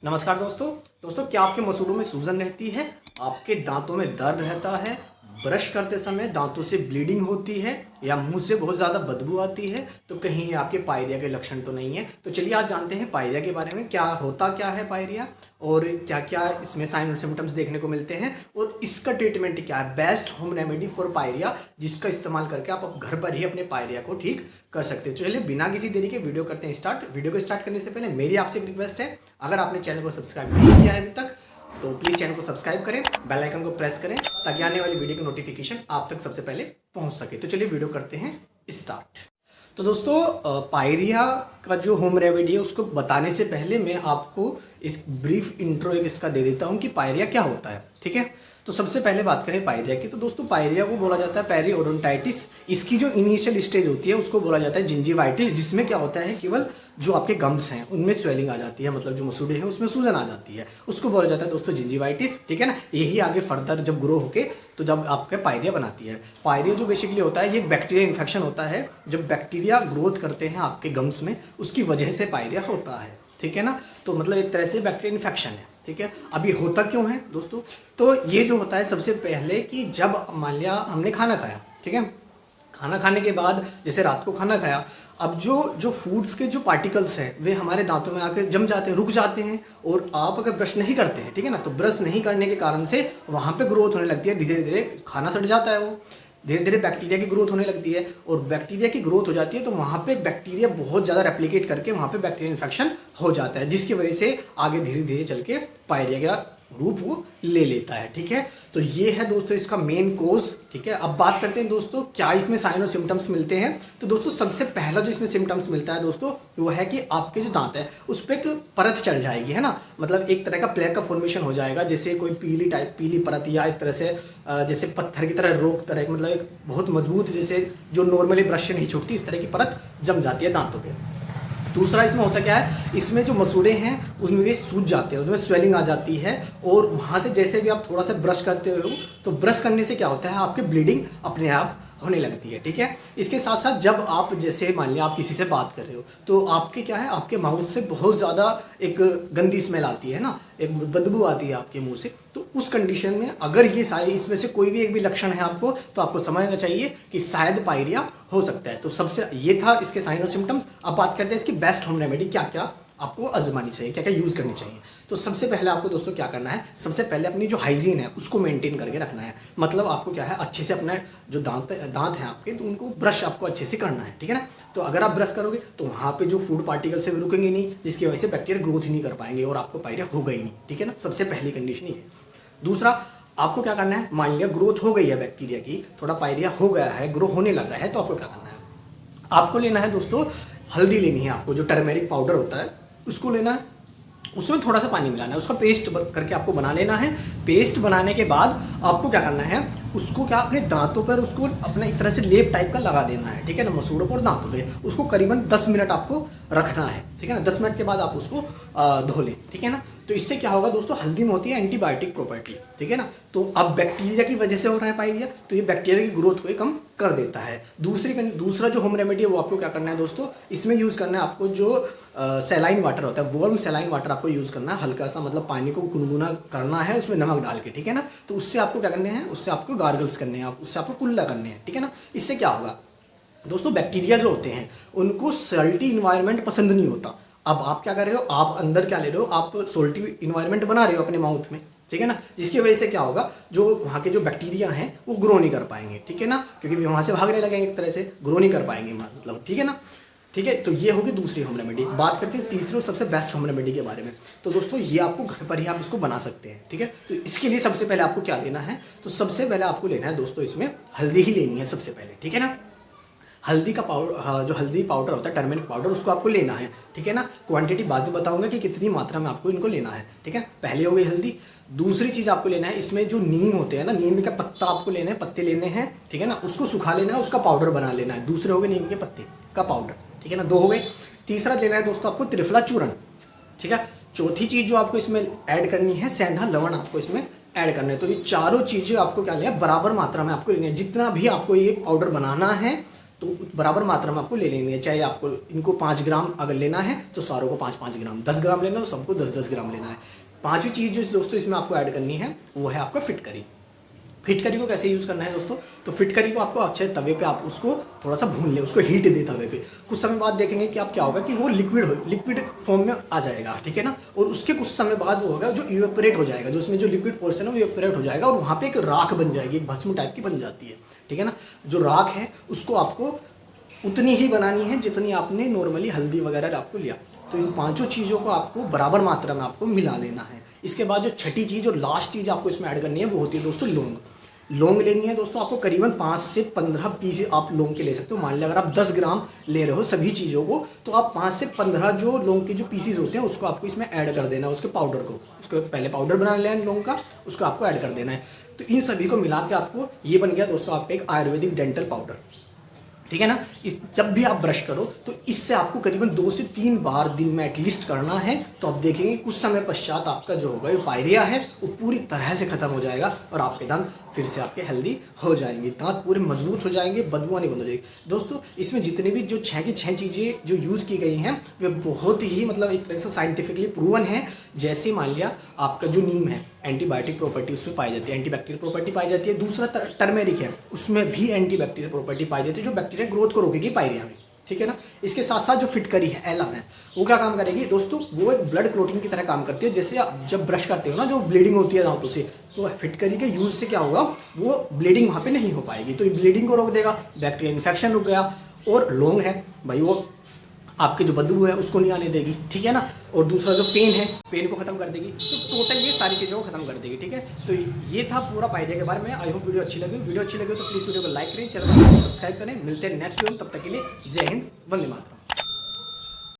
नमस्कार दोस्तों क्या आपके मसूड़ों में सूजन रहती है? आपके दांतों में दर्द रहता है? ब्रश करते समय दांतों से ब्लीडिंग होती है या मुंह से बहुत ज़्यादा बदबू आती है? तो कहीं ये आपके पायरिया के लक्षण तो नहीं है। तो चलिए आज जानते हैं पायरिया के बारे में, क्या है पायरिया और क्या क्या इसमें साइन और सिम्टम्स देखने को मिलते हैं और इसका ट्रीटमेंट क्या है। Best home remedy for pyorrhea, जिसका इस्तेमाल करके आप घर पर ही अपने पायरिया को ठीक कर सकते हैं। तो चलिए बिना किसी देरी के वीडियो करते हैं स्टार्ट। वीडियो को स्टार्ट करने से पहले मेरी आपसे एक रिक्वेस्ट है, अगर आपने चैनल को सब्सक्राइब नहीं किया है अभी तक तो प्लीज़ चैनल को सब्सक्राइब करें, बेल आइकन को प्रेस करें ताकि आने वाली वीडियो की नोटिफिकेशन आप तक सबसे पहले पहुंच सके। तो चलिए वीडियो करते हैं स्टार्ट। तो दोस्तों पायरिया का जो होम रेमेडी है उसको बताने से पहले मैं आपको इस ब्रीफ इंट्रो एक इसका दे देता हूं कि पायरिया क्या होता है। ठीक है, तो सबसे पहले बात करें पायरिया की। तो दोस्तों पायरिया को बोला जाता है पेरिओडोंटाइटिस। इसकी जो इनिशियल स्टेज होती है उसको बोला जाता है जिंजिवाइटिस, जिसमें क्या होता है केवल जो आपके गम्स हैं उनमें स्वेलिंग आ जाती है, मतलब जो मसूड़े हैं उसमें सूजन आ जाती है, उसको बोला जाता है दोस्तों जिंजिवाइटिस। ठीक है ना, यही आगे फर्दर जब ग्रो होके तो जब आपके पायरिया बनाती है। पायरिया जो बेसिकली होता है ये एक बैक्टीरिया इन्फेक्शन होता है। जब बैक्टीरिया ग्रोथ करते हैं आपके गम्स में उसकी वजह से पायरिया होता है। ठीक है ना, तो मतलब एक तरह से बैक्टीरिया इन्फेक्शन है। ठीक है, अभी होता क्यों है दोस्तों? तो ये जो होता है सबसे पहले कि जब मान लिया हमने खाना खाया, ठीक है, खाना खाने के बाद जैसे रात को खाना खाया, अब जो फूड्स के जो पार्टिकल्स हैं वे हमारे दांतों में आकर जम जाते हैं, रुक जाते हैं। और आप अगर ब्रश नहीं करते हैं, ठीक है ना, तो ब्रश नहीं करने के कारण से वहाँ पे ग्रोथ होने लगती है, धीरे धीरे खाना सड़ जाता है, वो धीरे धीरे बैक्टीरिया की ग्रोथ होने लगती है। और बैक्टीरिया की ग्रोथ हो जाती है तो वहाँ पे बैक्टीरिया बहुत ज़्यादा रेप्लिकेट करके वहाँ पे बैक्टीरिया इन्फेक्शन हो जाता है, जिसकी वजह से आगे धीरे धीरे चल के पायरिया का रूप वो ले लेता है। ठीक है, तो ये है दोस्तों इसका मेन कोज। ठीक है, अब बात करते हैं दोस्तों क्या इसमें साइन और सिम्टम्स मिलते हैं। तो दोस्तों सबसे पहला जो इसमें सिम्टम्स मिलता है दोस्तों वो है कि आपके जो दांत है उस पर एक परत चढ़ जाएगी, है ना, मतलब एक तरह का प्लेग का फॉर्मेशन हो जाएगा, जैसे कोई पीली परत या एक तरह से जैसे पत्थर की तरह रोक तरह, मतलब एक बहुत मजबूत, जैसे जो नॉर्मली ब्रश से नहीं छूटती इस तरह की परत जम जाती है दांतों पर। दूसरा इसमें होता क्या है, इसमें जो मसूड़े हैं उसमें वे सूज जाते हैं, उसमें स्वेलिंग आ जाती है। और वहाँ से जैसे भी आप थोड़ा सा ब्रश करते हो तो ब्रश करने से क्या होता है आपके ब्लीडिंग अपने आप होने लगती है। ठीक है, इसके साथ साथ जब आप जैसे मान लिया आप किसी से बात कर रहे हो तो आपके क्या है, आपके माउथ से बहुत ज़्यादा एक गंदी स्मेल आती है ना, एक बदबू आती है आपके मुंह से। तो उस कंडीशन में अगर ये सारे इसमें से कोई भी एक भी लक्षण है आपको, तो आपको समझना चाहिए कि शायद पायरिया हो सकता है। तो सबसे ये था इसके साइन और सिम्टम्स। अब बात करते हैं इसकी बेस्ट होम रेमेडी क्या क्या आपको आजमानी चाहिए, क्या क्या यूज़ करनी चाहिए। तो सबसे पहले आपको दोस्तों क्या करना है, सबसे पहले अपनी जो हाइजीन है उसको मेंटेन करके रखना है। मतलब आपको क्या है, अच्छे से अपने जो दांत हैं आपके, तो उनको ब्रश आपको अच्छे से करना है। ठीक है ना, तो अगर आप ब्रश करोगे तो वहाँ पे जो फूड पार्टिकल्स है वो रुकेंगे नहीं, जिसकी वजह से बैक्टीरिया ग्रोथ ही नहीं कर पाएंगे और आपको पायरिया होगा ही नहीं। ठीक है ना, सबसे पहली कंडीशन ये है। दूसरा आपको क्या करना है, मान लिया ग्रोथ हो गई है बैक्टीरिया की, थोड़ा पायरिया हो गया है, ग्रो होने लगा है, तो आपको क्या करना है, आपको लेना है दोस्तों हल्दी लेनी है। आपको जो टर्मेरिक पाउडर होता है उसको लेना है, उसमें थोड़ा सा पानी मिलाना है, उसका पेस्ट करके आपको बना लेना है। पेस्ट बनाने के बाद आपको क्या करना है, उसको क्या अपने दांतों पर उसको अपना एक तरह से लेप टाइप का लगा देना है। ठीक है ना, मसूड़ों पर दांतों पे उसको करीबन 10 मिनट आपको रखना है। ठीक है ना, 10 मिनट के बाद आप उसको धो लें। ठीक है ना, तो इससे क्या होगा दोस्तों, हल्दी में होती है एंटीबायोटिक प्रॉपर्टी। ठीक है ना, तो अब बैक्टीरिया की वजह से हो रहा है पायरिया, तो ये बैक्टीरिया की ग्रोथ को ही कम कर देता है। दूसरा जो होम रेमेडी है वो आपको क्या करना है दोस्तों, इसमें यूज़ करना है आपको जो सैलाइन वाटर होता है, वार्म सैलाइन वाटर आपको यूज़ करना है। हल्का सा मतलब पानी को गुनगुना करना है उसमें नमक डाल के। ठीक है ना, तो उससे आपको क्या करने हैं, उससे आपको गार्गल्स करने हैं, उससे आपको कुल्ला करने हैं। ठीक है ना, इससे क्या होगा दोस्तों, बैक्टीरिया जो होते हैं उनको सल्टी इन्वायरमेंट पसंद नहीं होता। अब आप क्या कर रहे हो, आप अंदर क्या ले रहे हो, आप सोल्टी इन्वायरमेंट बना रहे हो अपने माउथ में। ठीक है ना, जिसकी वजह से क्या होगा, जो वहाँ के जो बैक्टीरिया हैं वो ग्रो नहीं कर पाएंगे। ठीक है ना, क्योंकि वहाँ से भागने लगेंगे, एक तरह से ग्रो नहीं कर पाएंगे मतलब। ठीक है ना, ठीक है, तो ये होगी दूसरी होम रेमेडी। बात करते हैं तीसरी और सबसे बेस्ट होम रेमेडी के बारे में। तो दोस्तों ये आपको घर पर ही आप इसको बना सकते हैं। ठीक है, तो इसके लिए सबसे पहले आपको क्या लेना है, तो सबसे पहले आपको लेना है दोस्तों इसमें हल्दी ही लेनी है सबसे पहले। ठीक है ना, हल्दी का पाउडर, जो हल्दी पाउडर होता है टर्मेरिक पाउडर, उसको आपको लेना है। ठीक है ना, क्वांटिटी बाद में बताऊंगा कि कितनी मात्रा में आपको इनको लेना है। ठीक है, पहले हो गई हल्दी। दूसरी चीज़ आपको लेना है, इसमें जो नीम होते हैं ना, नीम का पत्ता आपको लेना है, पत्ते लेने हैं। ठीक है ना, उसको सुखा लेना है, उसका पाउडर बना लेना है। दूसरे हो गए नीम के पत्ते का पाउडर। ठीक है ना, 2 हो गए। तीसरा लेना है दोस्तों आपको त्रिफला चूर्ण। ठीक है, चौथी चीज़ जो आपको इसमें ऐड करनी है, सेंधा लवण आपको इसमें ऐड करना है। तो ये चारों चीज़ें आपको क्या लेना है, बराबर मात्रा में आपको लेनी है। जितना भी आपको ये पाउडर बनाना है तो बराबर मात्रा में आपको ले लेनी है। चाहे आपको इनको 5 ग्राम अगर लेना है तो सारों को 5-5 ग्राम, 10 ग्राम लेना है तो सबको 10-10 ग्राम लेना है। पांचवी चीज़ जो दोस्तों इसमें आपको ऐड करनी है वो है आपका फिटकरी। फिटकरी को कैसे यूज़ करना है दोस्तों, तो फिटकरी को आपको अच्छे तवे पे आप उसको थोड़ा सा भून लें, उसको हीट दे तवे पे। कुछ समय बाद देखेंगे कि आप क्या होगा कि वो लिक्विड फॉर्म में आ जाएगा, ठीक है ना। और उसके कुछ समय बाद वो होगा जो इवेपोरेट हो जाएगा, जो उसमें जो लिक्विड पोर्शन है वो इवेपोरेट हो जाएगा और वहाँ पे एक राख बन जाएगी, एक भस्म टाइप की बन जाती है, ठीक है ना। जो राख है उसको आपको उतनी ही बनानी है जितनी आपने नॉर्मली हल्दी वगैरह आपको लिया। तो इन पांचों चीज़ों को आपको बराबर मात्रा में आपको मिला लेना है। इसके बाद जो छठी चीज़ और लास्ट चीज़ आपको इसमें ऐड करनी है वो होती है दोस्तों लौंग। लौंग लेनी है दोस्तों आपको करीबन 5 से 15 पीस आप लौंग के ले सकते हो। मान लिया अगर आप 10 ग्राम ले रहे हो सभी चीज़ों को, तो आप 5 से 15 जो लौंग के जो पीसीज होते हैं उसको आपको इसमें ऐड कर देना है, उसके पाउडर को। उसको पहले पाउडर बना लेना है लौंग का, उसको आपको ऐड कर देना है। तो इन सभी को मिला के आपको ये बन गया दोस्तों आपका एक आयुर्वेदिक डेंटल पाउडर, ठीक है ना। जब भी आप ब्रश करो तो इससे आपको करीबन 2 से 3 बार दिन में एटलीस्ट करना है। तो आप देखेंगे कुछ समय पश्चात आपका जो होगा ये पायरिया है वो पूरी तरह से खत्म हो जाएगा और आपके दांत फिर से आपके हेल्दी हो जाएंगे, दांत पूरे मजबूत हो जाएंगे, बदबू आनी बंद हो जाएगी। दोस्तों इसमें जितने भी जो 6 की 6 चीज़ें जो यूज़ की गई हैं वे बहुत ही मतलब एक तरह से साइंटिफिकली प्रूवन है। जैसे मान लिया आपका जो नीम है एंटीबायोटिक प्रॉपर्टी उसमें पाई जाती है, एंटीबैक्टीरियल प्रॉपर्टी पाई जाती है। दूसरा टर्मेरिक है, उसमें भी एंटीबैक्टीरियल प्रॉपर्टी पाई जाती है जो बैक्टीरिया ग्रोथ को रोकेगी पायरिया में, ठीक है ना। इसके साथ साथ जो फिटकरी है एलम है वो क्या काम करेगी दोस्तों, वो एक ब्लड क्लोटिंग की तरह काम करती है। जैसे आप जब ब्रश करते हो ना जो ब्लीडिंग होती है दांतों से, तो फिटकरी के यूज़ से क्या होगा वो ब्लीडिंग वहाँ पे नहीं हो पाएगी, तो ये ब्लीडिंग को रोक देगा, बैक्टीरिया इन्फेक्शन रुक गया। और लौंग है भाई वो आपकी जो बदबू है उसको नहीं आने देगी, ठीक है ना। और दूसरा जो पेन है पेन को खत्म कर देगी। तो टोटल ये सारी चीज़ों को खत्म कर देगी, ठीक है। तो ये था पूरा पायरिया के बारे में। आई होप वीडियो अच्छी लगी तो प्लीज़ वीडियो को लाइक करें, चैनल को सब्सक्राइब करें। मिलते हैं नेक्स्ट वीडियो में, तब तक के लिए जय हिंद, वंदे मातरम।